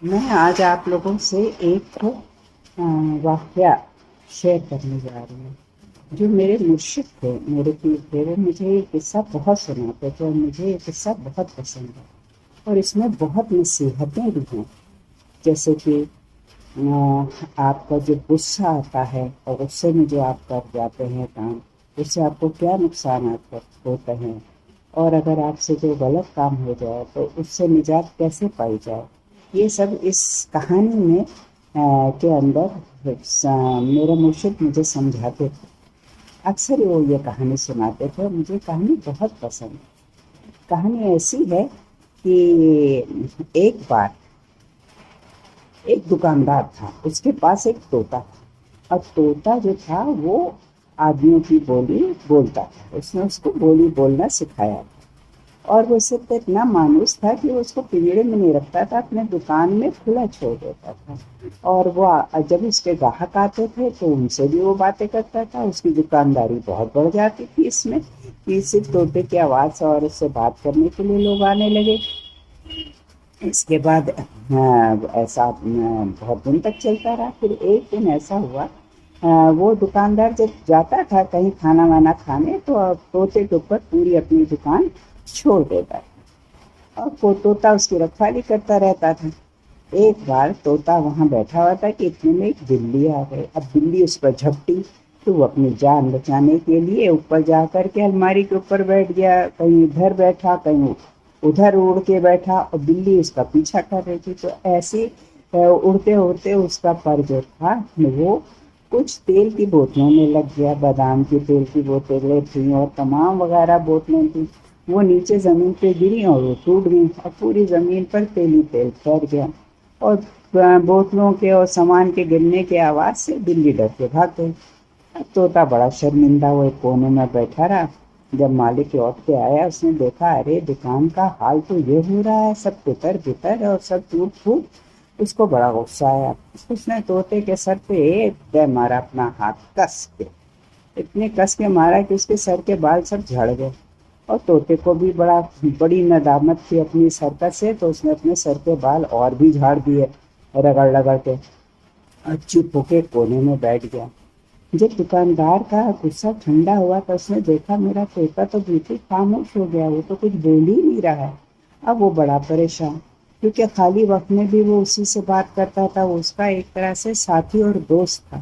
میں آج آپ لوگوں سے ایک واقعہ شیئر کرنے جا رہی ہوں۔ جو میرے مرشد تھے، میرے پیر تھے، وہ مجھے یہ قصہ بہت سناتے تھے اور مجھے یہ قصہ بہت پسند ہے، اور اس میں بہت نصیحتیں بھی ہیں۔ جیسے کہ آپ کا جو غصہ آتا ہے اور غصے میں جو آپ کر جاتے ہیں کام، اس سے آپ کو کیا نقصانات ہوتے ہیں، اور اگر آپ سے جو غلط کام ہو جائے تو اس سے نجات کیسے پائی جائے، یہ سب اس کہانی میں کے اندر میرے مرشد مجھے سمجھاتے تھے۔ اکثر وہ یہ کہانی سناتے تھے اور مجھے کہانی بہت پسند ہے۔ کہانی ایسی ہے کہ ایک بار ایک دکاندار تھا، اس کے پاس ایک طوطا تھا، اور طوطا جو تھا وہ آدمیوں کی بولی بولتا تھا۔ اس نے اس کو بولی بولنا سکھایا تھا، اور وہ اس سے اتنا مانوس تھا کہ وہ اس کو پنجرے میں نہیں رکھتا تھا، اپنے دکان میں کھلا چھوڑ دیتا تھا، اور وہ جب اس کے گاہک آتے تھے تو ان سے بھی وہ باتیں کرتا تھا۔ اس کی دکانداری بہت بڑھ جاتی تھی اس میں، کہ صرف طوطے کی آواز سے اور اس سے بات کرنے کے لیے لوگ آنے لگے۔ اس کے بعد ایسا بہت دن تک چلتا رہا۔ پھر ایک دن ایسا ہوا، وہ دکاندار جب جاتا تھا کہیں کھانا وانا کھانے تو طوطے کے اوپر پوری اپنی دکان چھوڑ دیتا تھا، اور وہ طوطا اس کی رکھوالی کرتا رہتا تھا۔ ایک بار طوطا وہاں بیٹھا ہوا تھا کہ اتنے میں ایک بلی آ گئی۔ اب بلی اس پر جھپٹی تو وہ اپنی جان بچانے کے لیے اوپر جا کر کے الماری کے اوپر بیٹھ گیا، کہیں ادھر بیٹھا کہیں ادھر اڑ کے بیٹھا، اور بلی اس کا پیچھا کر رہی تھی۔ تو ایسے اڑتے اڑتے اس کا پر جو تھا وہ کچھ تیل کی بوتلوں میں لگ گیا۔ بادام کی تیل کی بوتلیں تھیں اور تمام وغیرہ بوتلیں تھیں، وہ نیچے زمین پہ گری اور وہ ٹوٹ گئی، اور پوری زمین پر تیل ہی تیل پھیل گیا، اور بوتلوں کے اور سامان کے گرنے کے آواز سے بلی ڈر کے بھاگ گئی۔ اب طوطا بڑا شرمندہ وہ ایک کونے میں بیٹھا رہا۔ جب مالک لوٹ کے آیا، اس نے دیکھا ارے دکان کا حال تو یہ ہو رہا ہے، سب تتر بتر اور سب ٹوٹ پھوٹ۔ اس کو بڑا غصہ آیا، اس نے طوطے کے سر پہ ایک دے مارا اپنا ہاتھ کس کے، اتنے کس کے مارا کہ اس کے سر کے بال سب جھڑ گئے۔ اور طوطے کو بھی بڑی ندامت تھی اپنی حرکت سے، تو اس نے اپنے سر کے بال اور بھی جھاڑ دیے رگڑ رگڑ کے، اور چپ ہو کے کونے میں بیٹھ گیا۔ جب دکاندار کا غصہ ٹھنڈا ہوا تو اس نے دیکھا میرا طوطا تو بالکل خاموش ہو گیا، وہ تو کچھ بول ہی نہیں رہا ہے۔ اب وہ بڑا پریشان، کیونکہ خالی وقت میں بھی وہ اسی سے بات کرتا تھا، وہ اس کا ایک طرح سے ساتھی اور دوست تھا۔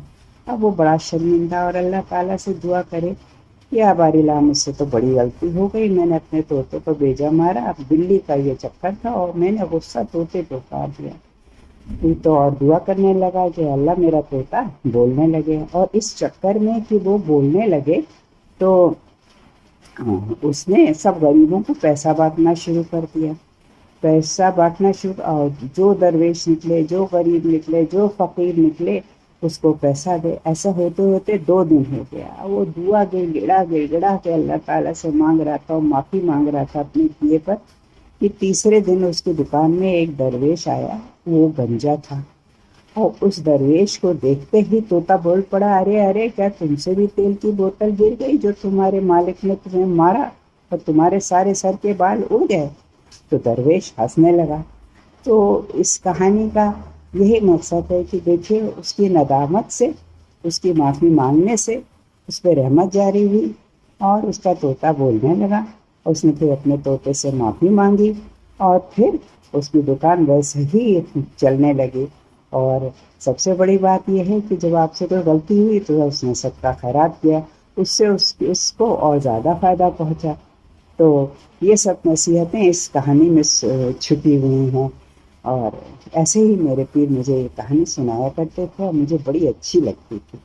اب وہ بڑا شرمندہ اور اللہ تعالیٰ سے دعا کرے، یا باری لا مجھ سے تو بڑی غلطی ہو گئی، میں نے اپنے طوطے کو بیجا مارا، اب بلی کا یہ چکر تھا اور میں نے غصہ طوطے پہ اتار دیا۔ تو اور دعا کرنے لگا کہ اللہ میرا طوطا بولنے لگے، اور اس چکر میں کہ وہ بولنے لگے تو اس نے سب غریبوں کو پیسہ بانٹنا شروع کر دیا۔ پیسہ بانٹنا شروع، اور جو درویش نکلے، جو غریب نکلے، جو فقیر نکلے، اس کو پیسہ دے۔ ایسا ہوتے ہوتے 2 دن ہو گیا، وہ دعا گڑ گڑا کے اللہ تعالیٰ سے مانگ رہا تھا اور معافی مانگ رہا تھا اپنے کیے پر، کہ تیسرے دن اس کی دکان میں ایک درویش آیا، وہ گنجا تھا، اور اس درویش کو دیکھتے ہی طوطا بول پڑا ارے ارے کیا تم سے بھی تیل کی بوتل گر گئی جو تمہارے مالک نے تمہیں مارا اور تمہارے سارے سر کے بال اڑ گئے؟ تو درویش ہنسنے لگا۔ تو اس کہانی کا یہی مقصد ہے کہ دیکھیے اس کی ندامت سے، اس کی معافی مانگنے سے اس پہ رحمت جاری ہوئی، اور اس کا طوطا بولنے لگا۔ اس نے پھر اپنے طوطے سے معافی مانگی، اور پھر اس کی دکان ویسے ہی چلنے لگی۔ اور سب سے بڑی بات یہ ہے کہ جب آپ سے کوئی غلطی ہوئی تو اس نے سب کا خیرات کیا، اس سے اس کو اور زیادہ فائدہ پہنچا۔ تو یہ سب نصیحتیں اس کہانی میں چھپی ہوئی ہیں، اور ایسے ہی میرے پیر مجھے یہ کہانی سنایا کرتے تھے اور مجھے بڑی اچھی لگتی تھی۔